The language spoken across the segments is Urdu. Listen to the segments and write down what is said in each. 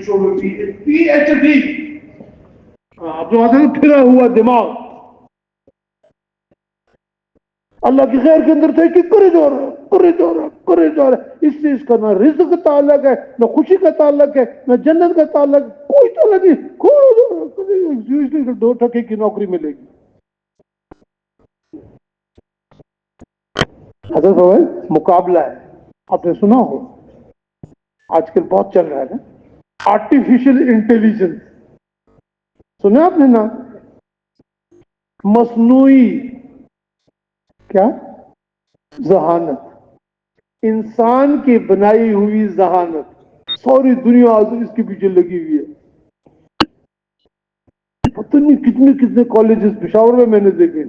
شعبے پی ایچ ڈی، آپ جو آتے ہیں پھرا ہوا دماغ، اللہ کی خیر کے اندر تھے کہ کرے جا رہا کرے جا رہا کرے جا رہا، اس سے اس کا نہ رزق کا تعلق ہے، نہ خوشی کا تعلق ہے، نہ جنت کا تعلق، کوئی تعلق نہیں، کھوڑا جا رہا، 2 ٹکے کی نوکری ملے گی۔ حضرت ہوئے مقابلہ ہے، آپ نے سنا ہو آج کل بہت چل رہا ہے نا، آرٹیفیشل انٹیلیجنس، سنا آپ نے نا؟ مصنوعی کیا ذہانت، انسان کی بنائی ہوئی ذہانت، ساری دنیا آج اس کے پیچھے لگی ہوئی ہے۔ پتہ نہیں کتنے کتنے کالجز پشاور میں نے دیکھے،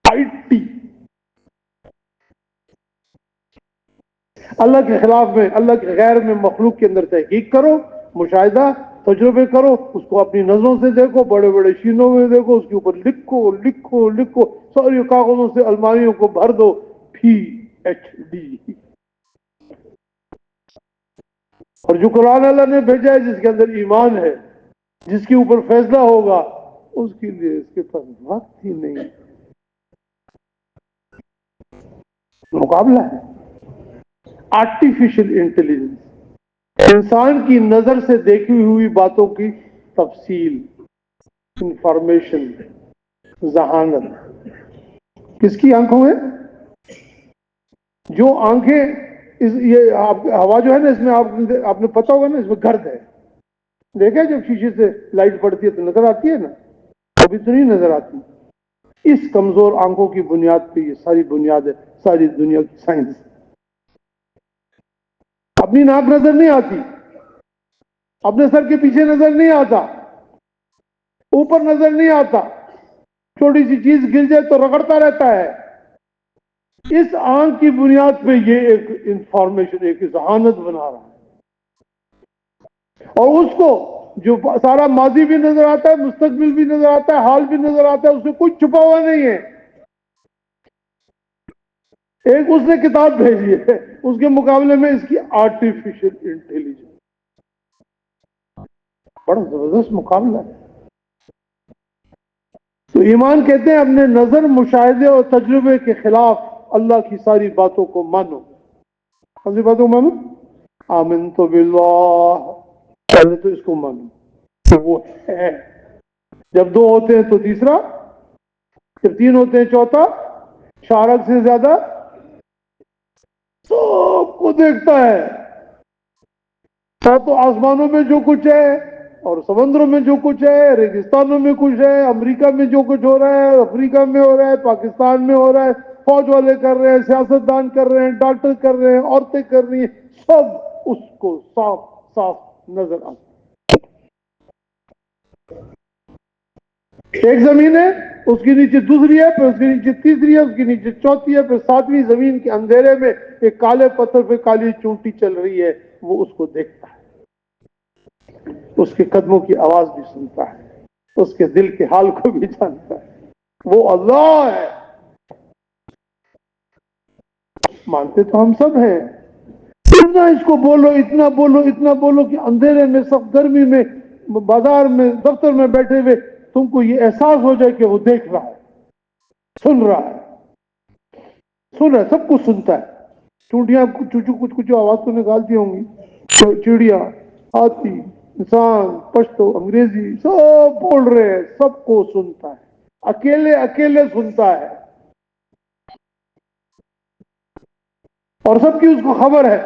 آئی ٹی، اللہ کے خلاف میں، اللہ کے غیر میں مخلوق کے اندر تحقیق کرو، مشاہدہ تجربے کرو، اس کو اپنی نظروں سے دیکھو، بڑے بڑے شینوں میں دیکھو، اس کے اوپر لکھو لکھو لکھو، ساری کاغذوں سے الماریوں کو بھر دو، پی ایچ ڈی۔ اور جو قرآن اللہ نے بھیجا ہے، جس کے اندر ایمان ہے، جس کے اوپر فیصلہ ہوگا، اس کے لیے اس کے پاس وقت ہی نہیں، مقابلہ ہے۔ آرٹیفیشل انٹیلیجنس، انسان کی نظر سے دیکھی ہوئی باتوں کی تفصیل، انفارمیشن، ذہانت، کس کی آنکھوں میں؟ جو آنکھیں یہ ہوا جو ہے نا، اس میں آپ نے پتا ہوگا نا، اس میں گرد ہے، دیکھیں جب شیشے سے لائٹ پڑتی ہے تو نظر آتی ہے نا، ابھی تو نہیں نظر آتی۔ اس کمزور آنکھوں کی بنیاد پہ یہ ساری بنیاد ہے ساری دنیا کی سائنس۔ اپنی ناک نظر نہیں آتی، اپنے سر کے پیچھے نظر نہیں آتا، اوپر نظر نہیں آتا، چھوٹی سی چیز گر جائے تو رگڑتا رہتا ہے۔ اس آنکھ کی بنیاد پہ یہ ایک انفارمیشن، ایک ذہانت بنا رہا ہے، اور اس کو جو سارا ماضی بھی نظر آتا ہے، مستقبل بھی نظر آتا ہے، حال بھی نظر آتا ہے، اس سے کوئی چھپا ہوا نہیں ہے۔ ایک اس نے کتاب بھیجی ہے، اس کے مقابلے میں اس کی آرٹیفیشل انٹیلیجنس، بڑا زبردست مقابلہ ہے۔ تو ایمان کہتے ہیں اپنے نظر، مشاہدے اور تجربے کے خلاف اللہ کی ساری باتوں کو مانو۔ کون سی باتوں کو مانو؟ آمنت باللہ، پہلے تو اس کو مانو کہ وہ ہے، جب 2 ہوتے ہیں تو تیسرا، جب 3 ہوتے ہیں چوتھا، شارک سے زیادہ سب کو دیکھتا ہے، تو آسمانوں میں جو کچھ ہے اور سمندروں میں جو کچھ ہے، ریگستانوں میں کچھ ہے، امریکہ میں جو کچھ ہو رہا ہے، افریقہ میں ہو رہا ہے، پاکستان میں ہو رہا ہے، فوج والے کر رہے ہیں، سیاستدان کر رہے ہیں، ڈاکٹر کر رہے ہیں، عورتیں کر رہی ہیں، سب اس کو صاف صاف نظر آتا ہے۔ ایک زمین ہے، اس کے نیچے دوسری ہے، پھر اس کے نیچے تیسری ہے، اس کے نیچے چوتھی ہے، پھر 7ویں زمین کے اندھیرے میں ایک کالے پتھر پہ کالی چونٹی چل رہی ہے، وہ اس کو دیکھتا ہے، اس کے قدموں کی آواز بھی سنتا ہے، اس کے دل کے حال کو بھی جانتا ہے، وہ اللہ ہے۔ مانتے تو ہم سب ہیں، اتنا اس کو بولو، اتنا بولو، اتنا بولو کہ اندھیرے میں، سب گرمی میں، بازار میں، دفتر میں بیٹھے ہوئے تم کو یہ احساس ہو جائے کہ وہ دیکھ رہا ہے، سن رہا ہے، سن رہا ہے، سب کچھ سنتا ہے۔ چونٹیاں چوچو کچھ کچھ آواز تو نکالتی ہوں گی، چڑیا، ہاتھی، انسان، پشتو، انگریزی، سب بول رہے ہیں، سب کو سنتا ہے، اکیلے اکیلے سنتا ہے، اور سب کی اس کو خبر ہے۔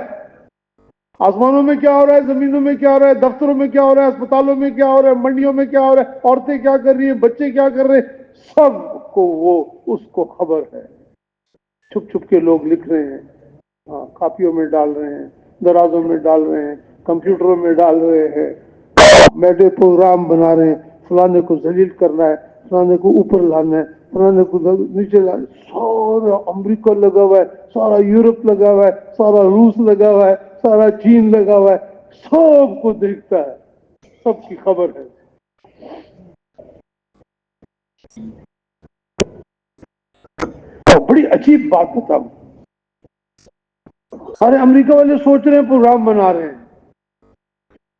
آسمانوں میں کیا ہو رہا ہے، زمینوں میں کیا ہو رہا ہے، دفتروں میں کیا ہو رہا ہے، اسپتالوں میں کیا ہو رہا ہے، منڈیوں میں کیا ہو رہا ہے، عورتیں کیا کر رہی ہیں، بچے کیا کر رہے ہیں، سب کو وہ اس کو خبر ہے۔ چھپ چھپ کے لوگ لکھ رہے ہیں، کاپیوں میں ڈال رہے ہیں، درازوں میں ڈال رہے ہیں، کمپیوٹروں میں ڈال رہے ہیں، بیٹھے پروگرام بنا رہے ہیں، فلانے کو ذلیل کرنا ہے، فلانے کو اوپر لانا ہے، فلانے کو نیچے لانا ہے، سارا امریکہ لگا ہوا ہے، سارا یورپ لگا ہوا ہے، سارا روس لگا ہوا ہے، سارا چین لگا ہوا ہے، سب کو دیکھتا ہے، سب کی خبر ہے۔ اور بڑی عجیب بات بتاؤں، سارے امریکہ والے سوچ رہے ہیں، پروگرام بنا رہے ہیں،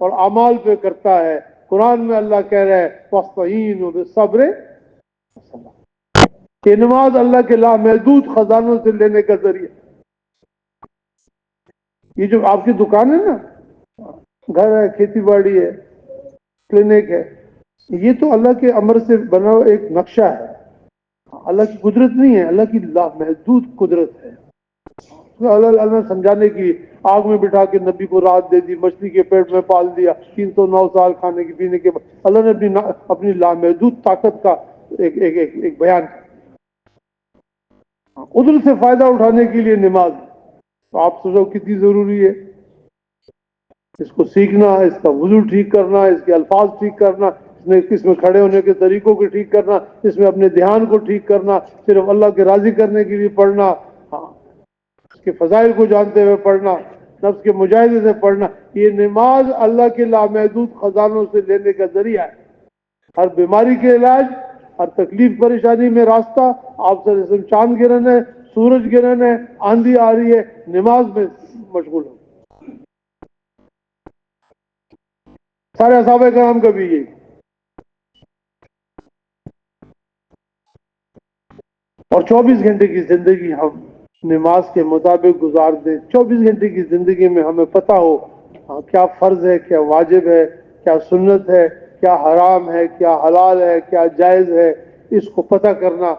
اور اعمال پہ کرتا ہے. قرآن میں اللہ کہہ رہا ہے وَاسْتَعِينُوا بِالصَّبْرِ وَالصَّلَاةِ. یہ نماز اللہ کے لامحدود خزانوں سے لینے کا ذریعہ. یہ جو آپ کی دکان ہے نا، گھر ہے، کھیتی باڑی ہے، کلینک ہے، یہ تو اللہ کے امر سے بنا ہوا ایک نقشہ ہے. اللہ کی قدرت نہیں ہے، اللہ کی لامحدود قدرت ہے. اللہ نے سمجھانے کی آگ میں بٹھا کے نبی کو رات دے دی، مچھلی کے پیٹ میں پال دیا 309 سال کھانے کے پینے کے بعد. اللہ نے اپنی لامحدود طاقت کا ایک بیان کیا. قدرت سے فائدہ اٹھانے کے لیے نماز، تو آپ سوچو کتنی ضروری ہے. اس کو سیکھنا، اس کا وضو ٹھیک کرنا، اس کے الفاظ ٹھیک کرنا، اس میں کھڑے ہونے کے طریقوں کو ٹھیک کرنا، اس میں اپنے دھیان کو ٹھیک کرنا، صرف اللہ کے راضی کرنے کے لیے پڑھنا، ہاں اس کے فضائل کو جانتے ہوئے پڑھنا، نفس کے مجاہدے سے پڑھنا. یہ نماز اللہ کے لامحدود خزانوں سے لینے کا ذریعہ ہے. ہر بیماری کے علاج، ہر تکلیف پریشانی میں راستہ. آپ صلی اللہ علیہ وسلم چاند گرہن ہے، سورج گرہن ہے، آندھی آ رہی ہے، نماز میں مشغول ہو. سارے صحابہ کرام کا بھی یہ. اور 24 گھنٹے کی زندگی ہم نماز کے مطابق گزار دیں. 24 گھنٹے کی زندگی میں ہمیں پتہ ہو کیا فرض ہے، کیا واجب ہے، کیا سنت ہے، کیا حرام ہے، کیا حلال ہے، کیا جائز ہے. اس کو پتہ کرنا،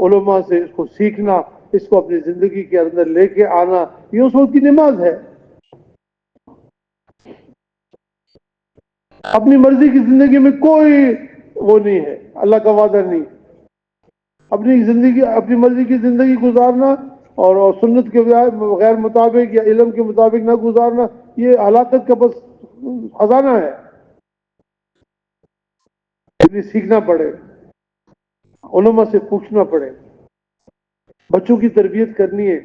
علماء سے اس کو سیکھنا، اس کو اپنی زندگی کے اندر لے کے آنا، یہ اس وقت کی نماز ہے. اپنی مرضی کی زندگی میں کوئی وہ نہیں ہے، اللہ کا وعدہ نہیں. اپنی مرضی کی زندگی گزارنا اور سنت کے غیر مطابق یا علم کے مطابق نہ گزارنا، یہ ہلاکت کا بس خزانہ ہے. سیکھنا پڑے، علماء سے پوچھنا پڑے. بچوں کی تربیت کرنی ہے،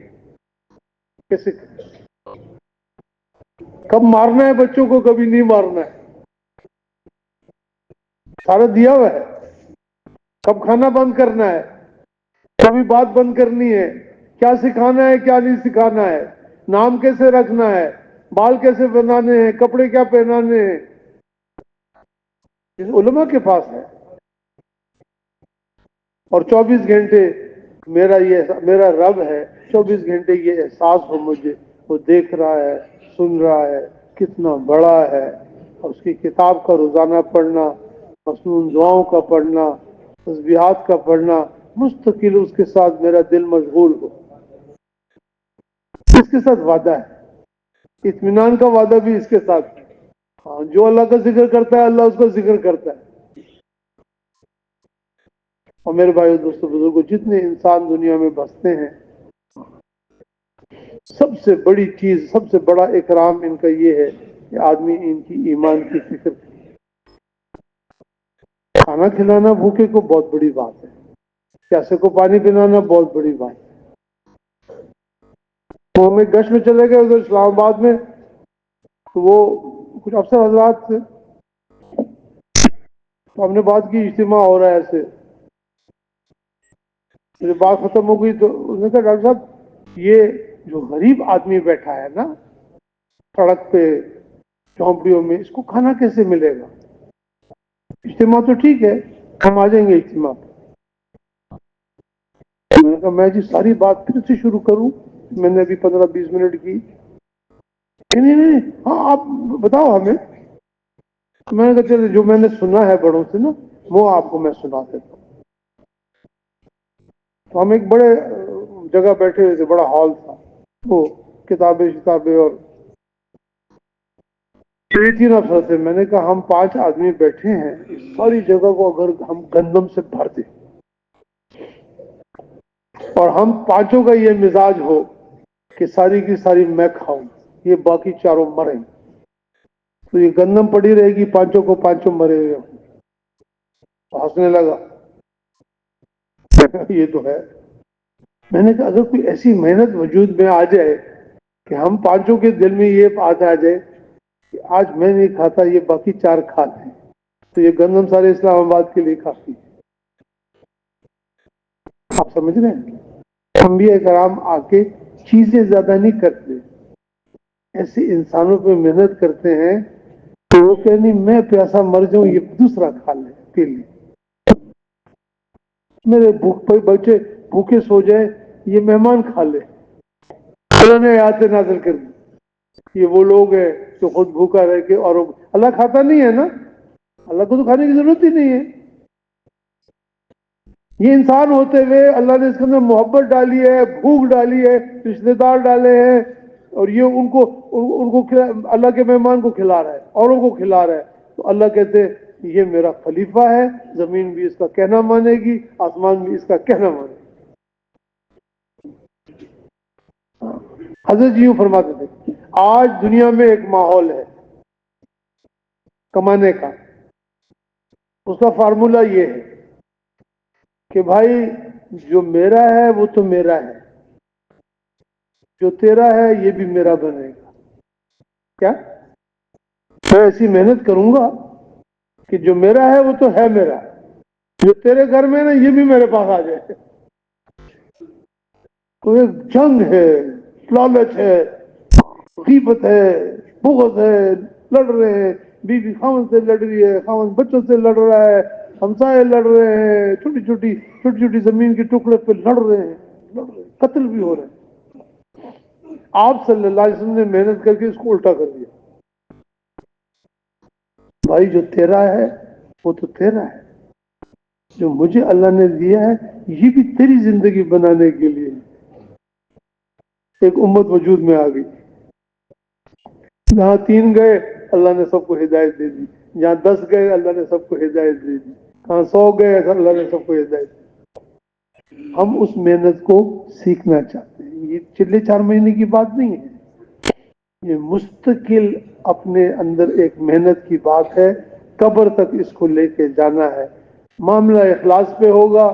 کیسے کب مارنا ہے بچوں کو، کبھی نہیں مارنا ہے، سارا دیا ہوا ہے. کب کھانا بند کرنا ہے، کبھی بات بند کرنی ہے، کیا سکھانا ہے کیا نہیں سکھانا ہے، نام کیسے رکھنا ہے، بال کیسے بنانے ہیں، کپڑے کیا پہنانے ہیں، علماء کے پاس ہے. اور 24 گھنٹے میرا رب ہے. 24 گھنٹے یہ احساس ہو مجھے، وہ دیکھ رہا ہے، سن رہا ہے، کتنا بڑا ہے. اور اس کی کتاب کا روزانہ پڑھنا، مصنون دعاؤں کا پڑھنا، تسبیحات کا پڑھنا، مستقل اس کے ساتھ میرا دل مشغول ہو. اس کے ساتھ وعدہ ہے، اطمینان کا وعدہ بھی اس کے ساتھ. ہاں، جو اللہ کا ذکر کرتا ہے اللہ اس کا ذکر کرتا ہے. اور میرے بھائی دوستوں بزرگوں، جتنے انسان دنیا میں بستے ہیں، سب سے بڑی چیز، سب سے بڑا اکرام ان کا یہ ہے کہ آدمی ان کی ایمان کی فکر کرے. کھانا کھلانا بھوکے کو بہت بڑی بات ہے، پیاسے کو پانی پلانا بہت بڑی بات ہے. تو ہم ایک گشت میں چلے گئے ادھر اسلام آباد میں، تو وہ کچھ افسر حضرات تھے، تو ہم نے بات کی اجتماع ہو رہا ہے ایسے. پھر بات ختم ہو گئی تو اس نے کہا ڈاکٹر صاحب یہ جو غریب آدمی بیٹھا ہے نا سڑک پہ جھونپڑیوں میں، اس کو کھانا کیسے ملے گا؟ اجتماع تو ٹھیک ہے، ہم آ جائیں گے اجتماع پہ. میں نے کہا میں جی ساری بات پھر سے شروع کروں؟ میں نے ابھی 15-20 منٹ کی. نہیں، ہاں آپ بتاؤ ہمیں. میں نے کہا چلے جو میں نے سنا ہے بڑوں سے نا وہ آپ کو میں سنا دیتا ہوں. تو ہم ایک بڑے جگہ بیٹھے ہوئے تھے، بڑا ہال تھا، وہ کتابیں اور 3 افسر تھے. میں نے کہا ہم 5 آدمی بیٹھے ہیں، اس ساری جگہ کو اگر ہم گندم سے بھر دیں اور ہم 5 کا یہ مزاج ہو کہ ساری کی ساری میں کھاؤں، یہ باقی 4 مریں، تو یہ گندم پڑی رہے گی، 5 کو 5 مرے ہوئے. ہنسنے لگا. یہ تو ہے. میں نے کہا اگر کوئی ایسی محنت وجود میں آ جائے کہ ہم 5 کے دل میں یہ بات آ جائے کہ آج میں نہیں کھاتا، یہ باقی 4 کھاتے ہیں، تو یہ گندم سارے اسلام آباد کے لیے کافی ہے. آپ سمجھ رہے ہیں؟ انبیاء کرام آ کے چیزیں زیادہ نہیں کرتے، ایسے انسانوں پہ محنت کرتے ہیں کہ تو وہ کہنی میں پیاسا مر جاؤں یہ دوسرا کھا لے پی لے، میرے بچے بھوکے سو جائے یہ مہمان کھا لے۔ اللہ نے آیات نازل کر دی، یہ وہ لوگ ہیں جو خود بھوکا رہ کے، اور اللہ کھاتا نہیں ہے نا، اللہ کو تو کھانے کی ضرورت ہی نہیں ہے۔ یہ انسان ہوتے ہوئے اللہ نے اس کے اندر محبت ڈالی ہے، بھوک ڈالی ہے، رشتے دار ڈالے ہیں، اور یہ ان کو اللہ کے مہمان کو کھلا رہا ہے، اوروں کو کھلا رہا ہے۔ تو اللہ کہتے ہیں یہ میرا خلیفہ ہے، زمین بھی اس کا کہنا مانے گی، آسمان بھی اس کا کہنا مانے گی۔ حضرت جی یوں فرماتے تھے آج دنیا میں ایک ماحول ہے کمانے کا، اس کا فارمولہ یہ ہے کہ بھائی جو میرا ہے وہ تو میرا ہے، جو تیرا ہے یہ بھی میرا بنے گا۔ کیا میں ایسی محنت کروں گا کہ جو میرا ہے وہ تو ہے میرا، جو تیرے گھر میں نا یہ بھی میرے پاس آ جائے۔ تو ایک جنگ ہے، لالچ ہے، غیبت ہے، بغض ہے، لڑ رہے ہیں، بیوی خاوند سے لڑ رہی ہے، خاوند بچوں سے لڑ رہا ہے، ہمسائے لڑ رہے ہیں، چھوٹی چھوٹی زمین کے ٹکڑے پہ لڑ رہے ہیں، قتل بھی ہو رہے ہیں۔ آپ صلی اللہ علیہ وسلم نے محنت کر کے اس کو الٹا کر دیا، بھائی جو تیرا ہے وہ تو تیرا ہے، جو مجھے اللہ نے دیا ہے یہ بھی تیری زندگی بنانے کے لیے۔ ایک امت وجود میں آ گئی، جہاں 3 گئے اللہ نے سب کو ہدایت دے دی، جہاں 10 گئے اللہ نے سب کو ہدایت دے دی، کہاں 100 گئے اللہ نے سب کو ہدایت دی۔ ہم اس محنت کو سیکھنا چاہتے ہیں۔ یہ چلے 4 مہینے کی بات نہیں ہے، یہ مستقل اپنے اندر ایک محنت کی بات ہے، قبر تک اس کو لے کے جانا ہے۔ معاملہ اخلاص پہ ہوگا،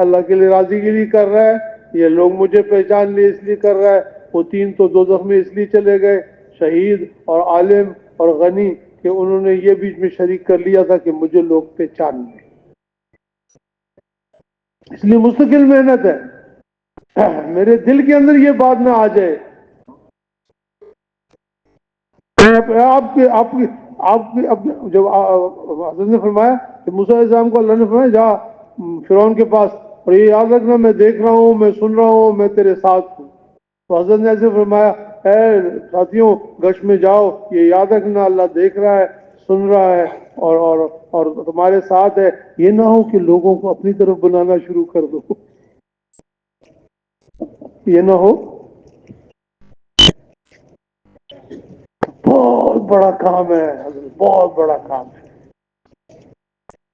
اللہ کے لیے راضی گیری کر رہا ہے، یہ لوگ مجھے پہچان لیے اس لیے کر رہا ہے، وہ 3 تو دوزخ میں اس لیے چلے گئے، شہید اور عالم اور غنی، کہ انہوں نے یہ بیچ میں شریک کر لیا تھا کہ مجھے لوگ پہچان لیں، اس لیے مستقل محنت ہے۔ میرے دل کے اندر یہ بات نہ آ جائے، جب حضرت نے فرمایا کہ موسیٰ علیہ السلام کو اللہ نے فرمایا جا فرعون کے پاس، اور یہ یاد رکھنا میں دیکھ رہا ہوں، میں سن رہا ہوں، میں تیرے ساتھ ہوں۔ تو حضرت نے ایسے فرمایا اے ساتھیوں گشت میں جاؤ، یہ یاد رکھنا اللہ دیکھ رہا ہے، سن رہا ہے، اور تمہارے ساتھ ہے، یہ نہ ہو کہ لوگوں کو اپنی طرف بنانا شروع کر دو، یہ نہ ہو۔ بہت بڑا کام ہے حضرت، بہت بڑا کام ہے۔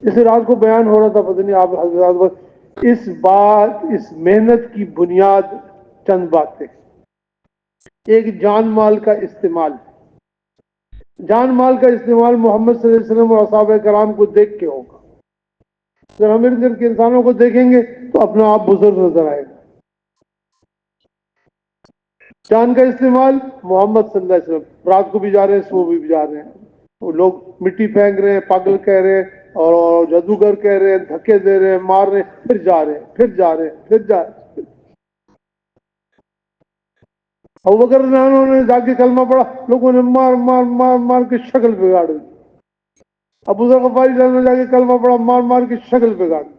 اس رات کو بیان ہو رہا تھا، پتہ نہیں آپ حضرات، اس محنت کی بنیاد چند باتیں۔ ایک جان مال کا استعمال، جان مال کا استعمال محمد صلی اللہ علیہ وسلم اور اصحابہ کرام کو دیکھ کے ہوگا۔ اگر ہم ارد گرد کے انسانوں کو دیکھیں گے تو اپنا آپ بزرگ نظر آئے گا۔ جان کا استعمال محمد صلی اللہ علیہ وسلم، رات کو بھی جا رہے ہیں، صبح بھی جا رہے ہیں، وہ لوگ مٹی پھینک رہے ہیں، پاگل کہہ رہے ہیں، اور جادوگر کہہ رہے ہیں، دھکے دے رہے ہیں، مار رہے ہیں، پھر جا رہے ہیں، پھر جا رہے ہیں، پھر جا رہے ہیں۔ ابوبکر رضی اللہ عنہ نے جا کے کلمہ پڑھا، لوگوں نے مار مار مار مار کے شکل بگاڑ دی۔ ابو ذر غفاری رضی اللہ عنہ نے جا کے کلمہ پڑھا، مار مار کے شکل بگاڑ دی۔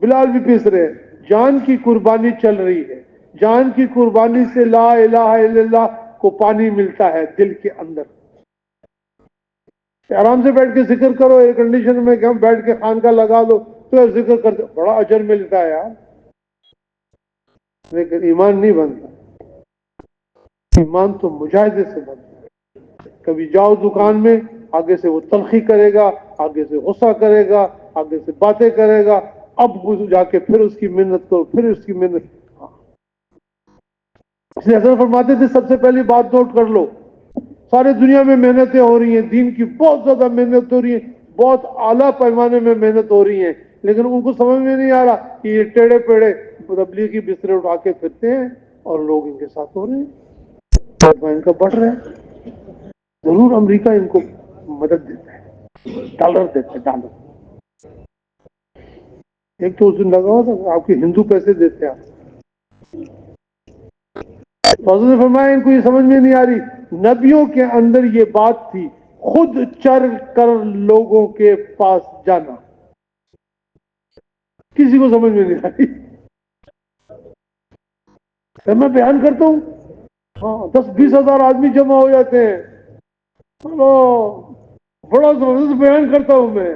بلال بھی پیس رہے ہیں۔ جان کی قربانی چل رہی ہے، جان کی قربانی سے لا الہ الا اللہ کو پانی ملتا ہے دل کے اندر۔ آرام سے بیٹھ کے ذکر کرو، ایئر کنڈیشن میں بیٹھ کے خانقاہ لگا دو تو ذکر کرتے بڑا اجر ملتا ہے یار، لیکن ایمان نہیں بنتا۔ ایمان تو مجاہدے سے بنتا ہے۔ کبھی جاؤ دکان میں، آگے سے وہ تلخی کرے گا، آگے سے غصہ کرے گا، آگے سے باتیں کرے گا، اب جا کے پھر اس کی محنت کرو، پھر اس کی محنت۔ اس لیے حضرت فرماتے تھے سب سے پہلی بات نوٹ کر لو، سارے دنیا میں محنتیں ہو رہی ہیں، دین کی بہت زیادہ محنت ہو رہی ہے، بہت اعلیٰ پیمانے میں محنت ہو رہی ہیں، لیکن ان کو سمجھ میں نہیں آ رہا کہ یہ ٹیڑے پیڑے تبلیغی بسترے اٹھا کے پھرتے ہیں اور لوگ ان کے ساتھ ہو رہے ہیں، ان کا بڑھ رہا ہے۔ ضرور امریکہ ان کو مدد دیتا ہے، ڈالر دیتا ہے، ڈالر۔ ایک تو اس دن لگا ہوا تھا آپ کے ہندو پیسے دیتے ہیں، حضرت نے فرمایا ان کو یہ سمجھ میں نہیں آ رہی، نبیوں کے اندر یہ بات تھی، خود چل کر لوگوں کے پاس جانا. کسی کو سمجھ میں نہیں آئی. میں بیان کرتا ہوں، ہاں 10-20 ہزار آدمی جمع ہو جاتے ہیں، چلو بڑا زبردست بیان کرتا ہوں میں.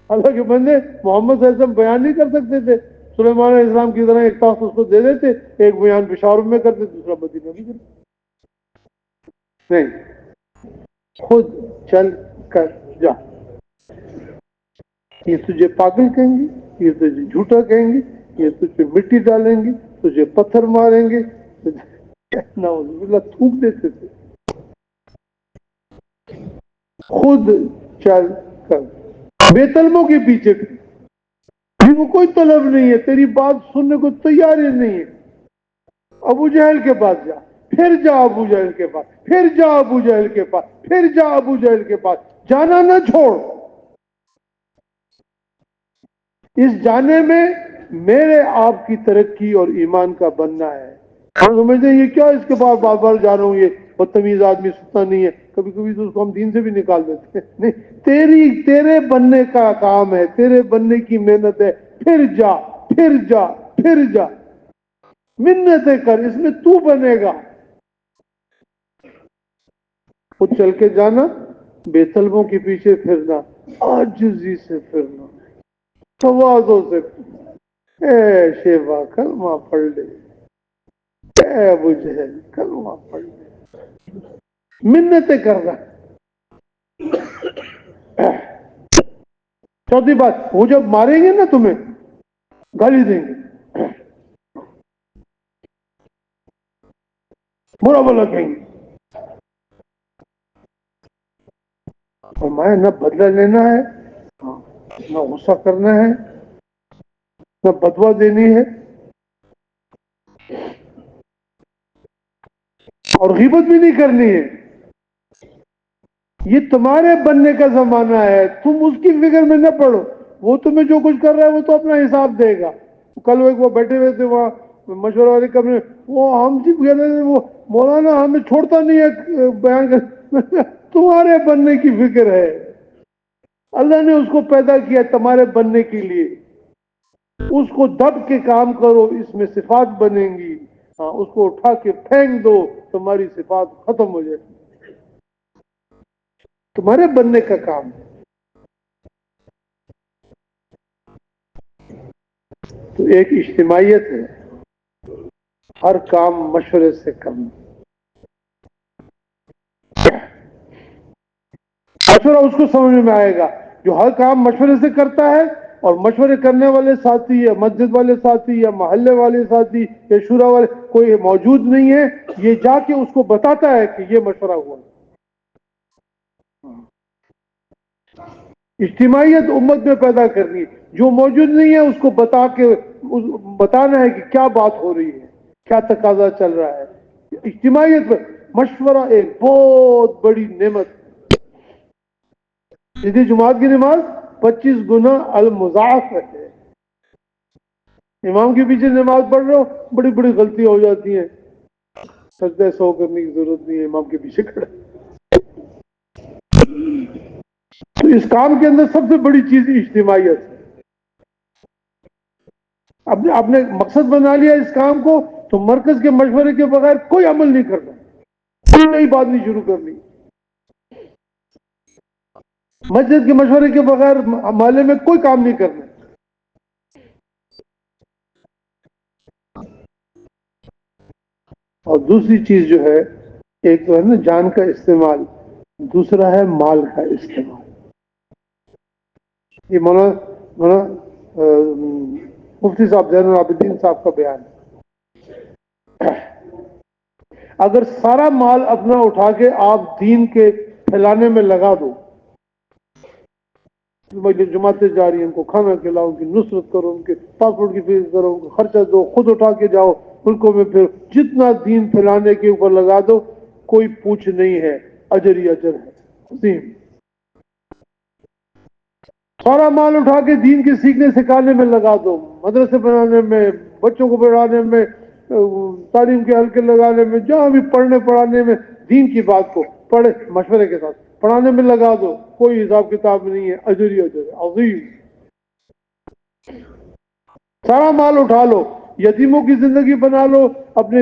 اللہ کے بندے، محمد صلی اللہ علیہ وسلم بیان نہیں کر سکتے تھے؟ سلیمان علیہ السلام کی طرح ایک تخت اس کو دے دیتے، ایک بیان پشاور میں کرتے، دوسرا مدینہ میں کرتے. نہیں، خود چل کر جا. یہ تجھے پاگل کہیں گے، یہ تجھے جھوٹا کہیں گے، یہ تجھے مٹی ڈالیں گے، تجھے پتھر ماریں گے، نعوذ باللہ تھوک دیتے تھے. خود چل کر بے طلبوں کے پیچھے جن کو کوئی طلب نہیں ہے، تیری بات سننے کو تیار ہی نہیں ہے. ابو جہل کے پاس جا، پھر جا ابو جہل کے پاس، پھر جا ابو جہل کے پاس، پھر جا ابو جہل کے پاس، جانا نہ چھوڑ. اس جانے میں میرے آپ کی ترقی اور ایمان کا بننا ہے. ہم سمجھتے ہیں یہ کیا اس کے پاس بار بار جا رہا ہوں، یہ بدتمیز آدمی سنتا نہیں ہے. کبھی کبھی تو اس کو ہم دین سے بھی نکال دیتے ہیں. نہیں، تیرے بننے کا کام ہے، تیرے بننے کی محنت ہے. پھر جا، پھر جا، پھر جا، منتیں کر، اس میں تو بنے گا. خود چل کے جانا، بے طلبوں کے پیچھے پھرنا، عاجزی سے پھرنا، تواضع سے. اے شیبہ کلمہ پڑھ لے، اے ابو جہل کلمہ پڑھ لے، منتیں کرنا. چوتھی بات، وہ جب ماریں گے نا تمہیں، گالی دیں گے، برا بلا کہیں گے. فرمایا نہ بدلہ لینا ہے، نہ غصہ کرنا ہے، نہ بدوا دینی ہے، اور غیبت بھی نہیں کرنی ہے. یہ تمہارے بننے کا زمانہ ہے، تم اس کی فکر میں نہ پڑو. وہ تمہیں جو کچھ کر رہا ہے وہ تو اپنا حساب دے گا. کل وہ بیٹھے ہوئے تھے وہاں مشورہ والے کمرے، وہ ہم صرف کہہ رہے تھے وہ مولانا ہمیں چھوڑتا نہیں ہے بیان کر. تمہارے بننے کی فکر ہے. اللہ نے اس کو پیدا کیا تمہارے بننے کے لیے. اس کو دب کے کام کرو، اس میں صفات بنیں گی. ہاں، اس کو اٹھا کے پھینک دو، تمہاری صفات ختم ہو جائے. تمہارے بننے کا کام ہے. تو ایک اجتماعیت ہے، ہر کام مشورے سے کرنا. مشورہ اس کو سمجھ میں آئے گا جو ہر کام مشورے سے کرتا ہے، اور مشورے کرنے والے ساتھی یا مسجد والے ساتھی یا محلے والے ساتھی یا شورا والے کوئی موجود نہیں ہے، یہ جا کے اس کو بتاتا ہے کہ یہ مشورہ ہوا. اجتماعیت امت میں پیدا کرنی ہے. جو موجود نہیں ہے اس کو بتانا ہے کہ کیا بات ہو رہی ہے، کیا تقاضا چل رہا ہے. اجتماعیت میں مشورہ ایک بہت بڑی نعمت. سیدھی جماعت کی نماز 25 گنا المضاعف ہے. امام کے پیچھے نماز پڑھ رہے ہو، بڑی بڑی غلطی ہو جاتی ہیں، سجدہ سو کرنے کی ضرورت نہیں ہے، امام کے پیچھے کھڑا. تو اس کام کے اندر سب سے بڑی چیز اجتماعیت ہے. آپ نے مقصد بنا لیا اس کام کو، تو مرکز کے مشورے کے بغیر کوئی عمل نہیں کرنا، کوئی نئی بات نہیں شروع کرنی. مسجد کے مشورے کے بغیر محلے میں کوئی کام نہیں کرنا. اور دوسری چیز جو ہے، ایک تو ہے نا جان کا استعمال، دوسرا ہے مال کا استعمال. یہ مولانا مفتی صاحب زین العابدین صاحب کا بیان ہے. اگر سارا مال اپنا اٹھا کے آپ دین کے پھیلانے میں لگا دو، جماعتیں جا رہی ہیں، ان کو کھانا کھلاؤ، ان کی نصرت کرو، ان کے پاسپورٹ کی فیس کرو، ان کو خرچہ دو، خود اٹھا کے جاؤ ملکوں میں، پھر جتنا دین پھیلانے کے اوپر لگا دو، کوئی پوچھ نہیں ہے، اجر ہی اجر ہے عظیم. سارا مال اٹھا کے دین کے سیکھنے سکھانے میں لگا دو، مدرسے بنانے میں، بچوں کو پڑھانے میں، تعلیم کے حلقے لگانے میں، جہاں بھی پڑھنے پڑھانے میں دین کی بات کو پڑھے مشورے کے ساتھ، پڑھانے میں لگا دو، کوئی حساب کتاب نہیں ہے، اجر ہی اجر ہے عظیم. سارا مال اٹھا لو، یتیموں کی زندگی بنا لو، اپنے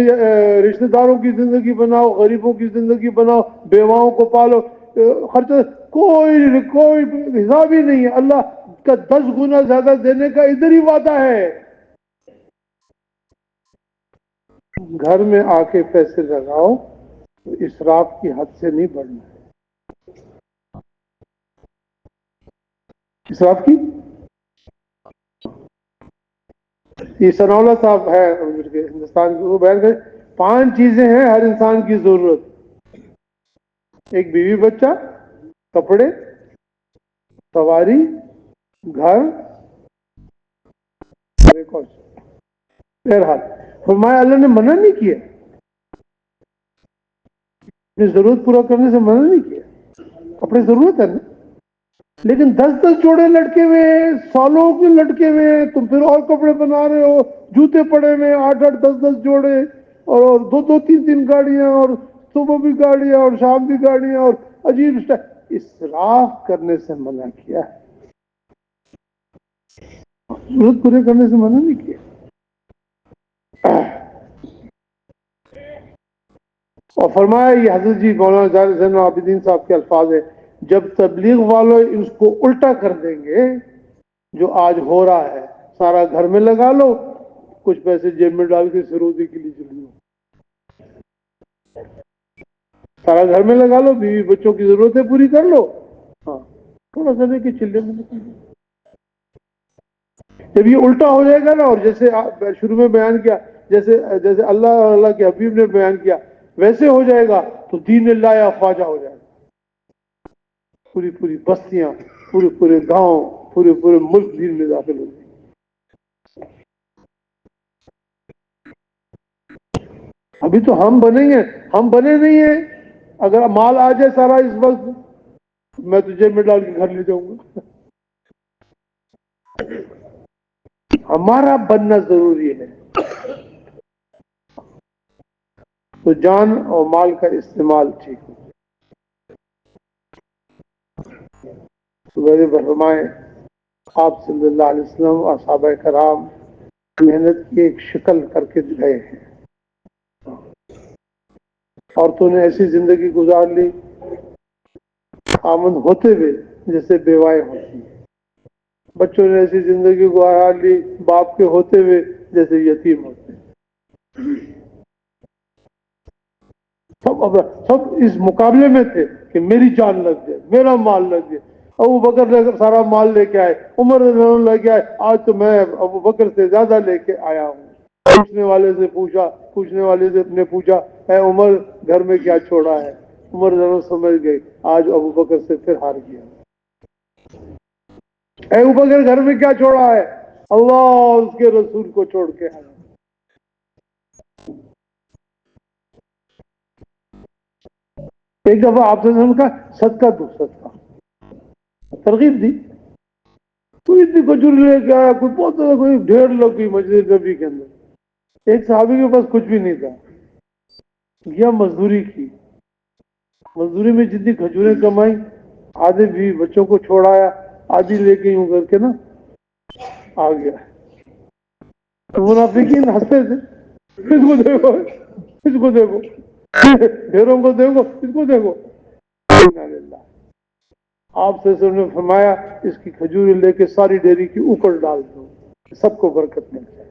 رشتہ داروں کی زندگی بناؤ، غریبوں کی زندگی بناؤ، بیواؤں کو پالو، خرچ کوئی کوئی حساب ہی نہیں ہے. اللہ کا 10 گنا زیادہ دینے کا ادھر ہی وعدہ ہے. گھر میں آ کے پیسے لگاؤ تو اسراف کی حد سے نہیں بڑھنا ہے. اسراف کی، یہ سنولا صاحب ہے ہندوستان کے، وہ بیان کرے 5 چیزیں ہیں ہر انسان کی ضرورت. ایک بیوی بچہ، کپڑے، سواری، گھر، ایک اور بہرحال فرمایا اللہ نے منع نہیں کیا، اپنی ضرورت پورا کرنے سے منع نہیں کیا. کپڑے ضرورت ہے نا، لیکن 10 جوڑے لٹکے ہوئے، سالوں کے لٹکے ہوئے، تم پھر اور کپڑے بنا رہے ہو، جوتے پڑے ہوئے 8 10 جوڑے، اور 2 3 گاڑیاں، اور صبح بھی گاڑیاں اور شام بھی گاڑیاں، اور عجیب اسراف کرنے سے منع کیا. ضرورت پورے کرنے سے منع نہیں کیا. اور فرمایا، یہ حضرت جی مولانا زین العابدین صاحب کے الفاظ ہیں، جب تبلیغ والے اس کو الٹا کر دیں گے جو آج ہو رہا ہے، سارا گھر میں لگا لو، کچھ پیسے جیب میں ڈال کے سروزی کے لیے چلی لو، سارا گھر میں لگا لو، بیوی بچوں کی ضرورتیں پوری کر لو، ہاں تھوڑا سا دے کے چلے میں نکل جاؤ. جب یہ الٹا ہو جائے گا نا، اور جیسے شروع میں بیان کیا، جیسے جیسے اللہ اور اللہ کے حبیب نے بیان کیا ویسے ہو جائے گا، تو دین اللہ افواجہ ہو جائے گا. پوری پوری بستیاں، پورے پورے گاؤں، پورے پورے ملک دین میں داخل ہو جائے. ابھی تو ہم بنے ہیں، ہم بنے نہیں ہیں. اگر مال آ جائے سارا اس وقت، میں تو جیب میں ڈال کے گھر لے جاؤں گا. ہمارا بننا ضروری ہے. تو جان اور مال کا استعمال ٹھیک ہو. صبح فرمائے آپ صلی اللہ علیہ وسلم اور صحابہ کرام محنت کی ایک شکل کر کے گئے ہیں. عورتوں نے ایسی زندگی گزار لی آمد ہوتے ہوئے جیسے بیوائیں ہوتی ہیں، بچوں نے ایسی زندگی گزار لی باپ کے ہوتے ہوئے جیسے یتیم ہوتے ہیں. سب اس مقابلے میں تھے کہ میری جان لگ جائے، میرا مال لگ جائے. ابو بکر نے سارا مال لے کے آئے، عمر لے کے آئے، آج تو میں ابو بکر سے زیادہ لے کے آیا ہوں. پوچھنے والے سے پوچھا، پوچھنے والے نے پوچھا اے عمر گھر میں کیا چھوڑا ہے؟ عمر ضرور سمجھ گئی آج ابو بکر سے پھر ہار گیا. اے ابو بکر گھر میں کیا چھوڑا ہے؟ اللہ اور اس کے رسول کو چھوڑ کے آیا. ایک دفعہ آپ سے کا صدقہ دو، صدقہ ترغیب دی، تو اتنی کھجور لے کے آیا، کوئی بہت کوئی 1.5 لوگ کی مسجد نبی کے اندر. ایک صحابی کے پاس کچھ بھی نہیں تھا، گیا مزدوری کی، مزدوری میں جتنی کھجوریں کمائی آدھے بھی بچوں کو چھوڑایا، آدھی لے کے یوں کر کے نا آ گیا. منافقین ہنستے تھے، اس کو دیکھو، اس کو دیکھو، ڈھیروں کو دیکھو، اس کو دیکھو. آپ سے نے فرمایا اس کی کھجوریں لے کے ساری ڈیری کے اوپر ڈال دو، سب کو برکت مل جائے.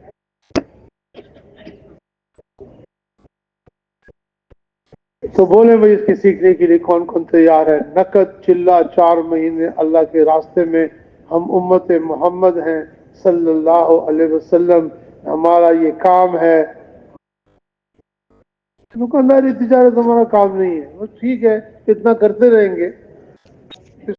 تو بولے بھائی اس کی سیکھنے کے لیے کون کون تیار ہے؟ نقد چلہ 4 مہینے اللہ کے راستے میں. ہم امت محمد ہیں صلی اللہ علیہ وسلم، ہمارا یہ کام ہے. دکانداری تجارت ہمارا کام نہیں ہے، وہ ٹھیک ہے اتنا کرتے رہیں گے،